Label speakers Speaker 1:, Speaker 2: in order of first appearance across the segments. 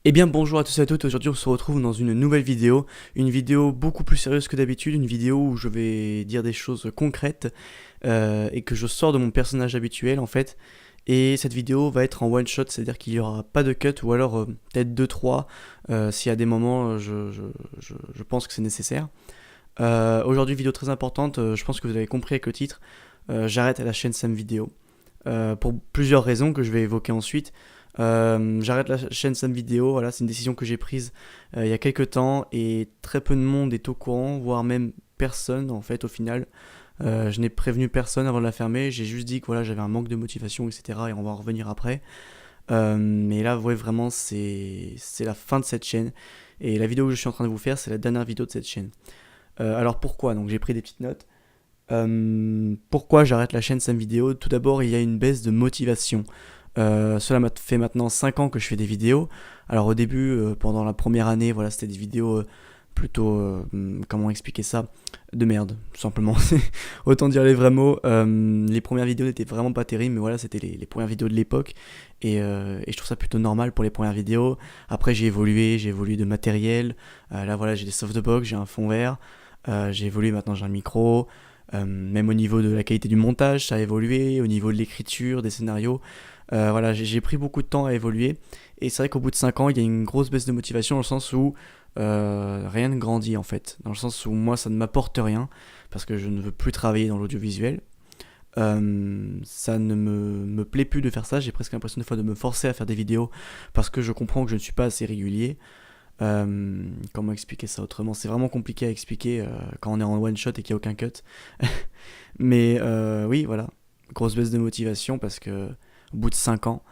Speaker 1: Eh bien bonjour à tous et à toutes, aujourd'hui on se retrouve dans une nouvelle vidéo, une vidéo beaucoup plus sérieuse que d'habitude, une vidéo où je vais dire des choses concrètes et que je sors de mon personnage habituel en fait. Et cette vidéo va être en one shot, c'est-à-dire qu'il n'y aura pas de cut ou alors peut-être deux trois s'il y a des moments je pense que c'est nécessaire. Aujourd'hui vidéo très importante, je pense que vous avez compris avec le titre, j'arrête à la chaîne Sam Vidéo. Pour plusieurs raisons que je vais évoquer ensuite. J'arrête la chaîne Sam Vidéo, voilà, c'est une décision que j'ai prise il y a quelques temps et très peu de monde est au courant, voire même personne en fait au final. Je n'ai prévenu personne avant de la fermer, j'ai juste dit que voilà, j'avais un manque de motivation, etc. Et on va en revenir après. Mais là, ouais, vraiment, c'est la fin de cette chaîne. Et la vidéo que je suis en train de vous faire, c'est la dernière vidéo de cette chaîne. Alors pourquoi? Donc j'ai pris des petites notes. Pourquoi j'arrête la chaîne Sam Vidéo? Tout d'abord, il y a une baisse de motivation. Cela m'a fait maintenant 5 ans que je fais des vidéos. Alors au début, pendant la première année, voilà, c'était des vidéos plutôt, comment expliquer ça, de merde, tout simplement. Autant dire les vrais mots. Les premières vidéos n'étaient vraiment pas terribles, mais voilà, c'était les premières vidéos de l'époque. Et je trouve ça plutôt normal pour les premières vidéos. Après, j'ai évolué de matériel. Là, voilà, j'ai des softbox, j'ai un fond vert. J'ai évolué, maintenant j'ai un micro. Même au niveau de la qualité du montage, ça a évolué. Au niveau de l'écriture, des scénarios. Voilà, j'ai pris beaucoup de temps à évoluer. Et c'est vrai qu'au bout de 5 ans, il y a une grosse baisse de motivation dans le sens où rien ne grandit en fait. Dans le sens où moi, ça ne m'apporte rien parce que je ne veux plus travailler dans l'audiovisuel. Ça ne me plaît plus de faire ça. J'ai presque l'impression des fois de me forcer à faire des vidéos parce que je comprends que je ne suis pas assez régulier. Comment expliquer ça autrement? C'est vraiment compliqué à expliquer quand on est en one shot et qu'il n'y a aucun cut. Mais oui, voilà. Grosse baisse de motivation parce que au bout de 5 ans,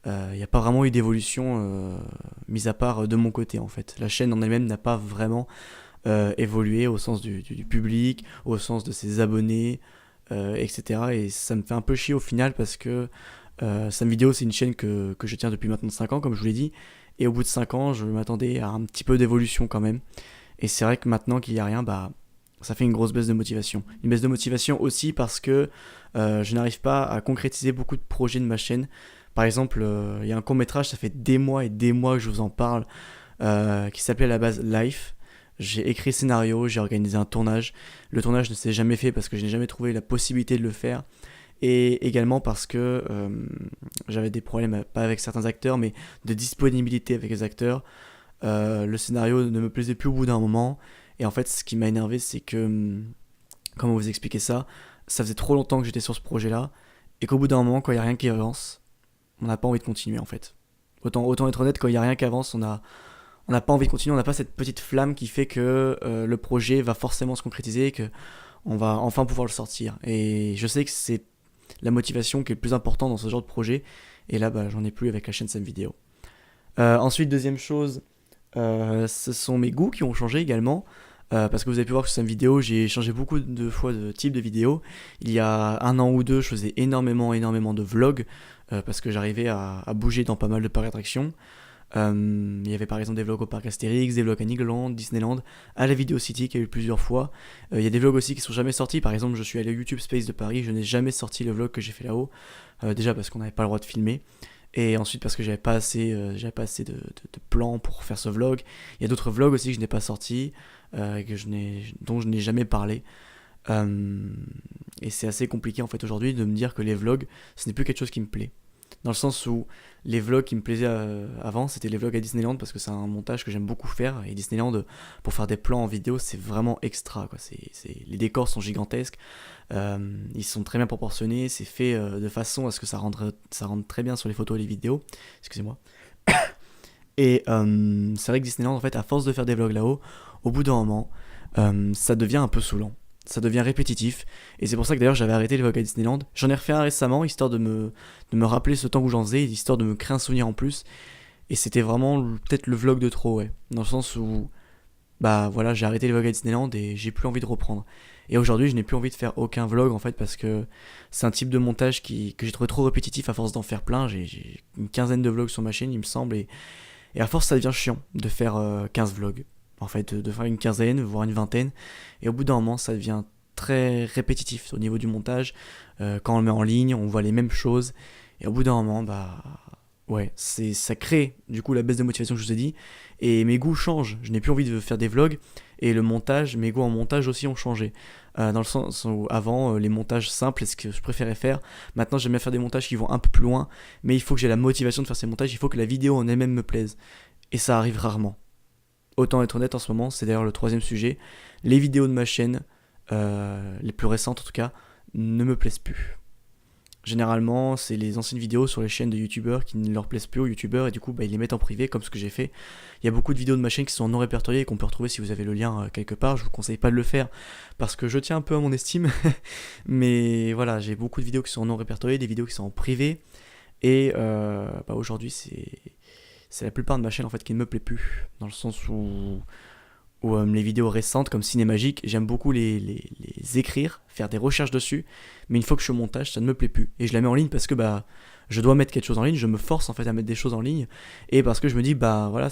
Speaker 1: il n'y a pas vraiment eu d'évolution, mis à part de mon côté en fait. La chaîne en elle-même n'a pas vraiment évolué au sens du public, au sens de ses abonnés, etc. Et ça me fait un peu chier au final parce que Sam Vidéo, c'est une chaîne que je tiens depuis maintenant 5 ans, comme je vous l'ai dit. Et au bout de 5 ans, je m'attendais à un petit peu d'évolution quand même. Et c'est vrai que maintenant qu'il n'y a rien, bah, ça fait une grosse baisse de motivation. Une baisse de motivation aussi parce que je n'arrive pas à concrétiser beaucoup de projets de ma chaîne. Par exemple, il y a un court métrage, ça fait des mois et des mois que je vous en parle, qui s'appelait à la base Life. J'ai écrit le scénario, j'ai organisé un tournage. Le tournage ne s'est jamais fait parce que je n'ai jamais trouvé la possibilité de le faire. Et également parce que j'avais des problèmes, pas avec certains acteurs, mais de disponibilité avec les acteurs. Le scénario ne me plaisait plus au bout d'un moment. Et en fait, ce qui m'a énervé, c'est que, comment vous expliquer ça? Ça faisait trop longtemps que j'étais sur ce projet-là. Et qu'au bout d'un moment, quand il n'y a rien qui avance, on n'a pas envie de continuer en fait. Autant être honnête, quand il n'y a rien qui avance, on n'a pas envie de continuer, on n'a pas cette petite flamme qui fait que le projet va forcément se concrétiser et qu'on va enfin pouvoir le sortir. Et je sais que c'est la motivation qui est le plus important dans ce genre de projet. Et là, bah, j'en ai plus avec la chaîne Sam Vidéo. Ensuite, deuxième chose, ce sont mes goûts qui ont changé également. Parce que vous avez pu voir que sur Sam Vidéo, j'ai changé beaucoup de fois de type de vidéo. Il y a un an ou deux, je faisais énormément de vlogs parce que j'arrivais à bouger dans pas mal de parcs d'attractions. Il y avait par exemple des vlogs au parc Astérix, des vlogs à Nigloland, Disneyland, à la Video City qui a eu plusieurs fois. Il y a des vlogs aussi qui sont jamais sortis. Par exemple, je suis allé au YouTube Space de Paris, je n'ai jamais sorti le vlog que j'ai fait là-haut. Déjà parce qu'on n'avait pas le droit de filmer. Et ensuite parce que j'avais pas assez de plans pour faire ce vlog. Il y a d'autres vlogs aussi que je n'ai pas sortis, dont je n'ai jamais parlé. Et c'est assez compliqué en fait aujourd'hui de me dire que les vlogs, ce n'est plus quelque chose qui me plaît. Dans le sens où les vlogs qui me plaisaient avant, c'était les vlogs à Disneyland parce que c'est un montage que j'aime beaucoup faire. Et Disneyland, pour faire des plans en vidéo, c'est vraiment extra, quoi. Les décors sont gigantesques, ils sont très bien proportionnés, c'est fait de façon à ce que ça rentre très bien sur les photos et les vidéos. Excusez-moi. Et c'est vrai que Disneyland, en fait, à force de faire des vlogs là-haut, au bout d'un moment, ça devient un peu saoulant. Ça devient répétitif. Et c'est pour ça que d'ailleurs j'avais arrêté les vlogs à Disneyland. J'en ai refait un récemment, histoire de me rappeler ce temps où j'en faisais, histoire de me créer un souvenir en plus. Et c'était vraiment peut-être le vlog de trop, ouais. Dans le sens où, bah voilà, j'ai arrêté les vlogs à Disneyland et j'ai plus envie de reprendre. Et aujourd'hui, je n'ai plus envie de faire aucun vlog en fait parce que c'est un type de montage que j'ai trouvé trop répétitif à force d'en faire plein. J'ai une quinzaine de vlogs sur ma chaîne, il me semble, et à force, ça devient chiant de faire 15 vlogs. En fait, de faire une quinzaine, voire une vingtaine. Et au bout d'un moment, ça devient très répétitif au niveau du montage. Quand on le met en ligne, on voit les mêmes choses. Et au bout d'un moment, bah ouais, ça crée du coup la baisse de motivation que je vous ai dit, et mes goûts changent. Je n'ai plus envie de faire des vlogs, et le montage, mes goûts en montage aussi ont changé. Dans le sens où avant, les montages simples, c'est ce que je préférais faire. Maintenant, j'aime bien faire des montages qui vont un peu plus loin, mais il faut que j'ai la motivation de faire ces montages, il faut que la vidéo en elle-même me plaise. Et ça arrive rarement. Autant être honnête en ce moment, c'est d'ailleurs le troisième sujet. Les vidéos de ma chaîne, les plus récentes en tout cas, ne me plaisent plus. Généralement, c'est les anciennes vidéos sur les chaînes de youtubeurs qui ne leur plaisent plus aux youtubeurs et du coup, ils les mettent en privé comme ce que j'ai fait. Il y a beaucoup de vidéos de ma chaîne qui sont non répertoriées et qu'on peut retrouver si vous avez le lien quelque part. Je vous conseille pas de le faire parce que je tiens un peu à mon estime. Mais voilà, j'ai beaucoup de vidéos qui sont non répertoriées, des vidéos qui sont en privé. Et aujourd'hui, c'est la plupart de ma chaîne en fait qui ne me plaît plus. Dans le sens où les vidéos récentes comme Cinémagique, j'aime beaucoup les écrire, faire des recherches dessus, mais une fois que je suis au montage, ça ne me plaît plus. Et je la mets en ligne parce que je dois mettre quelque chose en ligne, je me force en fait à mettre des choses en ligne, et parce que je me dis, voilà,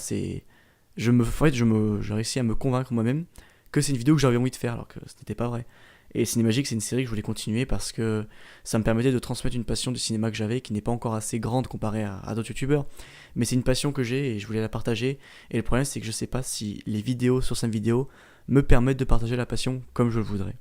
Speaker 1: je réussis à me convaincre moi-même que c'est une vidéo que j'avais envie de faire, alors que ce n'était pas vrai. Et Cinémagique, c'est une série que je voulais continuer parce que ça me permettait de transmettre une passion du cinéma que j'avais, qui n'est pas encore assez grande comparée à d'autres youtubeurs. Mais c'est une passion que j'ai et je voulais la partager. Et le problème, c'est que je sais pas si les vidéos sur cette vidéo me permettent de partager la passion comme je le voudrais.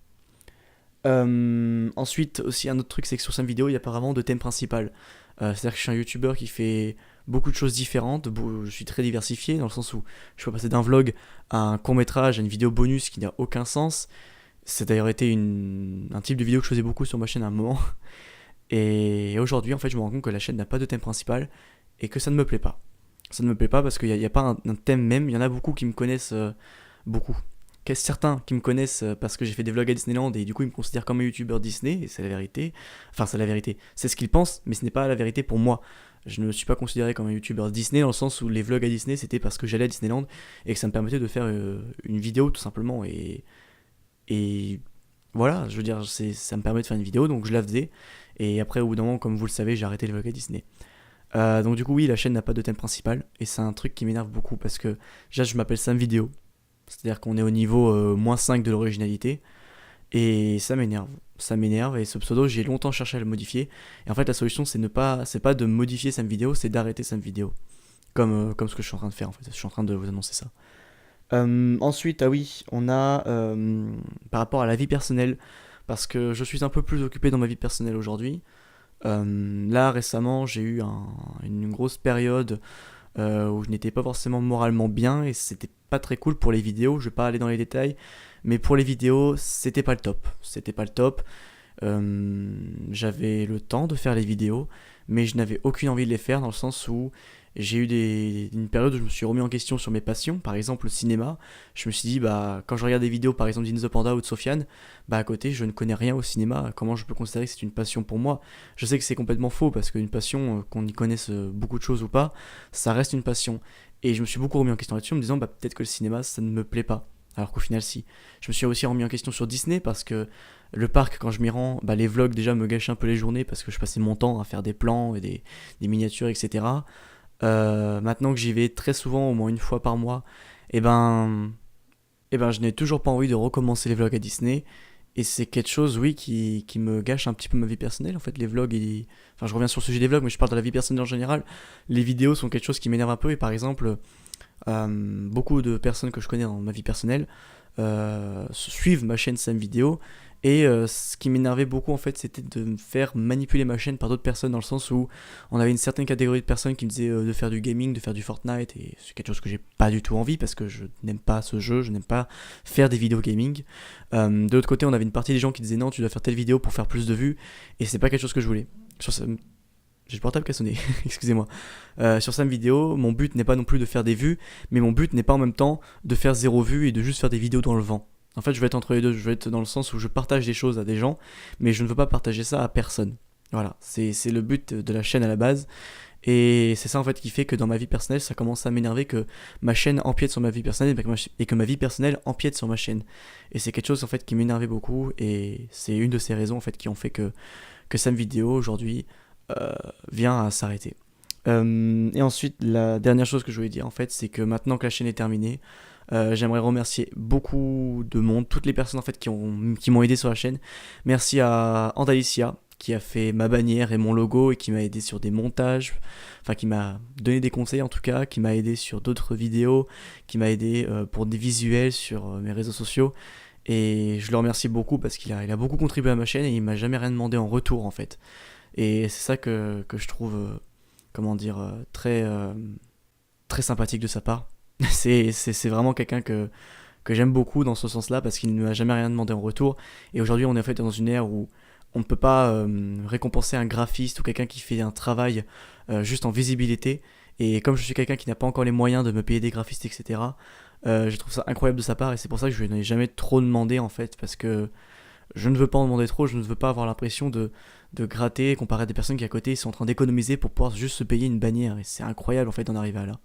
Speaker 1: Ensuite, aussi un autre truc, c'est que sur cette vidéo, il y a apparemment de thème principal. C'est-à-dire que je suis un youtubeur qui fait beaucoup de choses différentes. Je suis très diversifié dans le sens où je peux passer d'un vlog à un court métrage, à une vidéo bonus qui n'a aucun sens. C'est d'ailleurs été un type de vidéo que je faisais beaucoup sur ma chaîne à un moment. Et aujourd'hui, en fait, je me rends compte que la chaîne n'a pas de thème principal et que ça ne me plaît pas. Ça ne me plaît pas parce qu'il n'y a pas un thème même. Il y en a beaucoup qui me connaissent, beaucoup. Certains qui me connaissent parce que j'ai fait des vlogs à Disneyland et du coup ils me considèrent comme un youtubeur Disney, et c'est la vérité. Enfin, c'est la vérité. C'est ce qu'ils pensent, mais ce n'est pas la vérité pour moi. Je ne me suis pas considéré comme un youtubeur Disney dans le sens où les vlogs à Disney c'était parce que j'allais à Disneyland et que ça me permettait de faire une vidéo tout simplement. Et voilà, je veux dire, ça me permet de faire une vidéo, donc je la faisais. Et après, au bout d'un moment, comme vous le savez, j'ai arrêté les vlogs à Disney. Donc du coup, oui, la chaîne n'a pas de thème principal. Et c'est un truc qui m'énerve beaucoup parce que déjà, je m'appelle Sam Vidéo. C'est-à-dire qu'on est au niveau -5 de l'originalité. Et ça m'énerve. Ça m'énerve. Et ce pseudo, j'ai longtemps cherché à le modifier. Et en fait, la solution, c'est pas de modifier Sam Vidéo, c'est d'arrêter Sam Vidéo. Comme ce que je suis en train de faire, en fait. Je suis en train de vous annoncer ça. Ensuite, ah oui, on a par rapport à la vie personnelle, parce que je suis un peu plus occupé dans ma vie personnelle aujourd'hui. Là, récemment, j'ai eu une grosse période où je n'étais pas forcément moralement bien et c'était pas très cool pour les vidéos. Je vais pas aller dans les détails, mais pour les vidéos, c'était pas le top. C'était pas le top. J'avais le temps de faire les vidéos, mais je n'avais aucune envie de les faire dans le sens où j'ai eu une période où je me suis remis en question sur mes passions, par exemple le cinéma. Je me suis dit, quand je regarde des vidéos par exemple d'In the Panda ou de Sofiane, à côté je ne connais rien au cinéma, comment je peux considérer que c'est une passion pour moi? Je sais que c'est complètement faux parce qu'une passion, qu'on y connaisse beaucoup de choses ou pas, ça reste une passion. Et je me suis beaucoup remis en question là-dessus en me disant, peut-être que le cinéma ça ne me plaît pas. Alors qu'au final si. Je me suis aussi remis en question sur Disney parce que le parc, quand je m'y rends, les vlogs déjà me gâchent un peu les journées parce que je passais mon temps à faire des plans et des miniatures, etc. Maintenant que j'y vais très souvent, au moins une fois par mois, et je n'ai toujours pas envie de recommencer les vlogs à Disney. Et c'est quelque chose, oui, qui me gâche un petit peu ma vie personnelle. En fait, les vlogs, enfin, je reviens sur le sujet des vlogs, mais je parle de la vie personnelle en général. Les vidéos sont quelque chose qui m'énerve un peu. Et par exemple, beaucoup de personnes que je connais dans ma vie personnelle suivent ma chaîne Sam Vidéo. Et ce qui m'énervait beaucoup en fait, c'était de me faire manipuler ma chaîne par d'autres personnes, dans le sens où on avait une certaine catégorie de personnes qui me disaient de faire du gaming, de faire du Fortnite, et c'est quelque chose que j'ai pas du tout envie parce que je n'aime pas ce jeu, je n'aime pas faire des vidéos gaming. De l'autre côté, on avait une partie des gens qui disaient non, tu dois faire telle vidéo pour faire plus de vues, et c'est pas quelque chose que je voulais. J'ai le portable qui a sonné, excusez-moi. Sur Sam Vidéo, mon but n'est pas non plus de faire des vues, mais mon but n'est pas en même temps de faire 0 vue et de juste faire des vidéos dans le vent. En fait, je vais être entre les deux. Je vais être dans le sens où je partage des choses à des gens, mais je ne veux pas partager ça à personne. Voilà, c'est le but de la chaîne à la base. Et c'est ça en fait qui fait que dans ma vie personnelle, ça commence à m'énerver que ma chaîne empiète sur ma vie personnelle et que ma vie personnelle empiète sur ma chaîne. Et c'est quelque chose en fait qui m'énervait beaucoup, et c'est une de ces raisons en fait qui ont fait que Sam Vidéo aujourd'hui vient à s'arrêter. Et ensuite, la dernière chose que je voulais dire en fait, c'est que maintenant que la chaîne est terminée, j'aimerais remercier beaucoup de monde, toutes les personnes en fait qui m'ont aidé sur la chaîne. Merci à Andalicia qui a fait ma bannière et mon logo et qui m'a aidé sur des montages, enfin qui m'a donné des conseils en tout cas, qui m'a aidé sur d'autres vidéos, qui m'a aidé pour des visuels sur mes réseaux sociaux. Et je le remercie beaucoup parce il a beaucoup contribué à ma chaîne et il m'a jamais rien demandé en retour en fait. Et c'est ça que je trouve, très sympathique de sa part. C'est vraiment quelqu'un que j'aime beaucoup dans ce sens-là parce qu'il ne m'a jamais rien demandé en retour. Et aujourd'hui, on est en fait dans une ère où on ne peut pas récompenser un graphiste ou quelqu'un qui fait un travail juste en visibilité. Et comme je suis quelqu'un qui n'a pas encore les moyens de me payer des graphistes, etc., je trouve ça incroyable de sa part et c'est pour ça que je lui ai jamais trop demandé en fait parce que je ne veux pas en demander trop, je ne veux pas avoir l'impression de gratter comparé à des personnes qui à côté sont en train d'économiser pour pouvoir juste se payer une bannière et c'est incroyable en fait d'en arriver à là.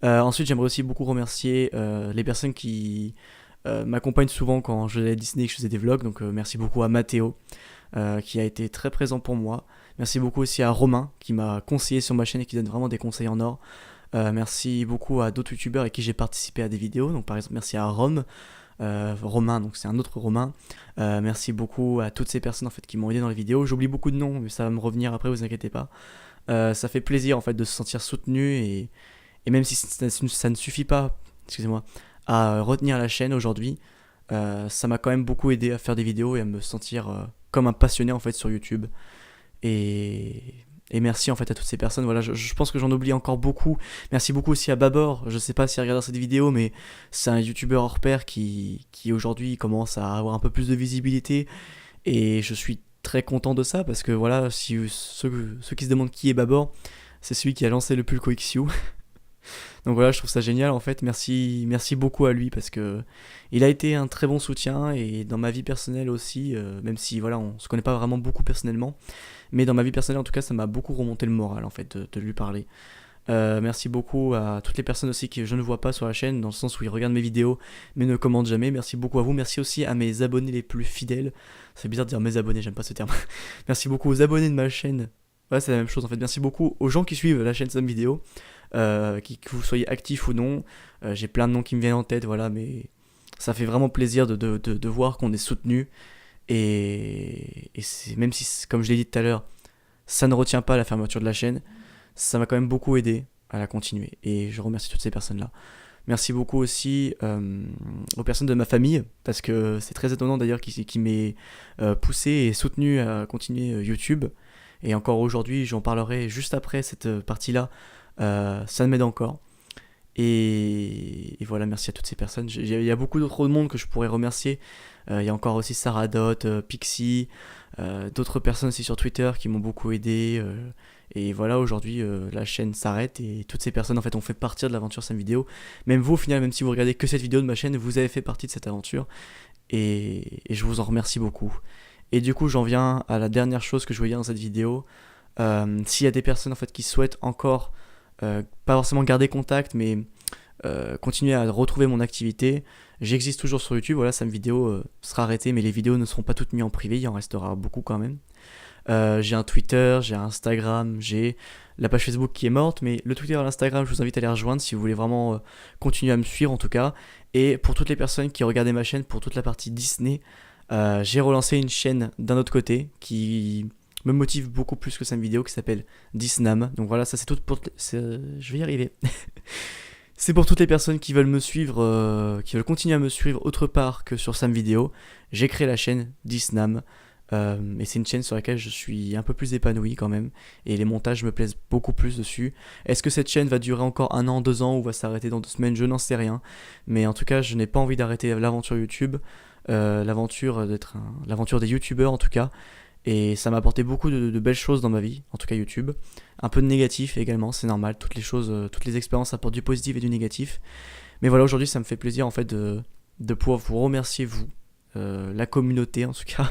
Speaker 1: Ensuite, j'aimerais aussi beaucoup remercier les personnes qui m'accompagnent souvent quand je vais à Disney et que je faisais des vlogs. Donc, merci beaucoup à Mathéo qui a été très présent pour moi. Merci beaucoup aussi à Romain qui m'a conseillé sur ma chaîne et qui donne vraiment des conseils en or. Merci beaucoup à d'autres youtubeurs avec qui j'ai participé à des vidéos. Donc, par exemple, merci à Romain, donc c'est un autre Romain. Merci beaucoup à toutes ces personnes en fait qui m'ont aidé dans les vidéos. J'oublie beaucoup de noms, mais ça va me revenir après, vous inquiétez pas. Ça fait plaisir en fait de se sentir soutenu et même si ça ne suffit pas, excusez-moi, à retenir la chaîne aujourd'hui, ça m'a quand même beaucoup aidé à faire des vidéos et à me sentir comme un passionné en fait sur YouTube. Et, et merci en fait à toutes ces personnes. Voilà, je pense que j'en oublie encore beaucoup. Merci beaucoup aussi à Babor. Je sais pas s'il regarde cette vidéo, mais c'est un YouTuber hors pair qui aujourd'hui commence à avoir un peu plus de visibilité. Et je suis très content de ça parce que voilà, si ceux qui se demandent qui est Babor, c'est celui qui a lancé le Pulco XU. Donc voilà, je trouve ça génial en fait. Merci beaucoup à lui parce que il a été un très bon soutien et dans ma vie personnelle aussi, même si voilà, on se connaît pas vraiment beaucoup personnellement, mais dans ma vie personnelle en tout cas, ça m'a beaucoup remonté le moral en fait de lui parler. Merci beaucoup à toutes les personnes aussi que je ne vois pas sur la chaîne, dans le sens où ils regardent mes vidéos mais ne commentent jamais. Merci beaucoup à vous. Merci aussi à mes abonnés les plus fidèles. C'est bizarre de dire mes abonnés, j'aime pas ce terme. Merci beaucoup aux abonnés de ma chaîne. Ouais, c'est la même chose en fait. Merci beaucoup aux gens qui suivent la chaîne Sam Vidéo. Que vous soyez actif ou non, j'ai plein de noms qui me viennent en tête, voilà, mais ça fait vraiment plaisir de voir qu'on est soutenu et c'est, même si, comme je l'ai dit tout à l'heure, ça ne retient pas la fermeture de la chaîne, ça m'a quand même beaucoup aidé à la continuer et je remercie toutes ces personnes-là. Merci beaucoup aussi aux personnes de ma famille, parce que c'est très étonnant d'ailleurs qui m'ait poussé et soutenu à continuer YouTube. Et encore aujourd'hui, j'en parlerai juste après cette partie-là. Ça m'aide encore. Et voilà, merci à toutes ces personnes. Il y a beaucoup d'autres monde que je pourrais remercier. Il y a encore aussi Sarah Dot, Pixie, d'autres personnes aussi sur Twitter qui m'ont beaucoup aidé. Et voilà, aujourd'hui, la chaîne s'arrête et toutes ces personnes en fait ont fait partie de l'aventure Sam Vidéo. Même vous, au final, même si vous regardez que cette vidéo de ma chaîne, vous avez fait partie de cette aventure. Et je vous en remercie beaucoup. Et du coup, j'en viens à la dernière chose que je voulais dire dans cette vidéo. S'il y a des personnes en fait qui souhaitent encore pas forcément garder contact, mais continuer à retrouver mon activité, j'existe toujours sur YouTube. Voilà, Sam Vidéo sera arrêté, mais les vidéos ne seront pas toutes mises en privé, il en restera beaucoup quand même. J'ai un Twitter, j'ai un Instagram, j'ai la page Facebook qui est morte, mais le Twitter et l'Instagram, je vous invite à les rejoindre si vous voulez vraiment continuer à me suivre en tout cas. Et pour toutes les personnes qui regardaient ma chaîne, pour toute la partie Disney, j'ai relancé une chaîne d'un autre côté qui me motive beaucoup plus que Sam Vidéo, qui s'appelle Disnam. Donc voilà, ça c'est tout pour... je vais y arriver. C'est pour toutes les personnes qui veulent me suivre, qui veulent continuer à me suivre autre part que sur Sam Vidéo. J'ai créé la chaîne Disnam. Et c'est une chaîne sur laquelle je suis un peu plus épanoui quand même. Et les montages me plaisent beaucoup plus dessus. Est-ce que cette chaîne va durer encore 1 an, 2 ans ou va s'arrêter dans 2 semaines? Je n'en sais rien. Mais en tout cas, je n'ai pas envie d'arrêter l'aventure YouTube. L'aventure des youtubeurs en tout cas. Et ça m'a apporté beaucoup de belles choses dans ma vie, en tout cas YouTube. Un peu de négatif également, c'est normal. Toutes les expériences apportent du positif et du négatif. Mais voilà, aujourd'hui ça me fait plaisir en fait de pouvoir vous remercier vous, la communauté en tout cas.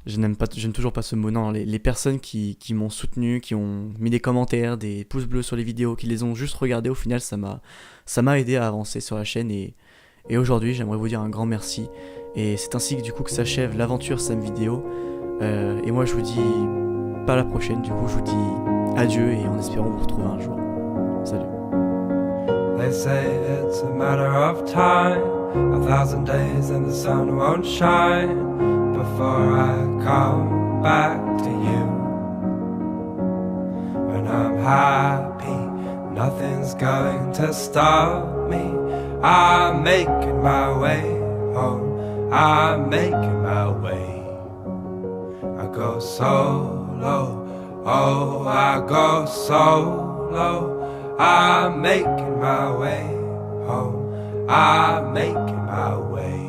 Speaker 1: Je n'aime toujours pas ce mot, non, les personnes qui m'ont soutenu, qui ont mis des commentaires, des pouces bleus sur les vidéos, qui les ont juste regardés, au final ça m'a aidé à avancer sur la chaîne et aujourd'hui j'aimerais vous dire un grand merci. Et c'est ainsi que du coup que s'achève l'aventure Sam Vidéo. Et moi je vous dis pas à la prochaine, du coup je vous dis adieu et en espérant vous retrouver un jour. Salut.
Speaker 2: They say it's a matter of time, 1,000 days and the sun won't shine before I come back to you. When I'm happy, nothing's going to stop me. I'm making my way home, I'm making my way. I go solo, oh, I go solo. I'm making my way home, I'm making my way.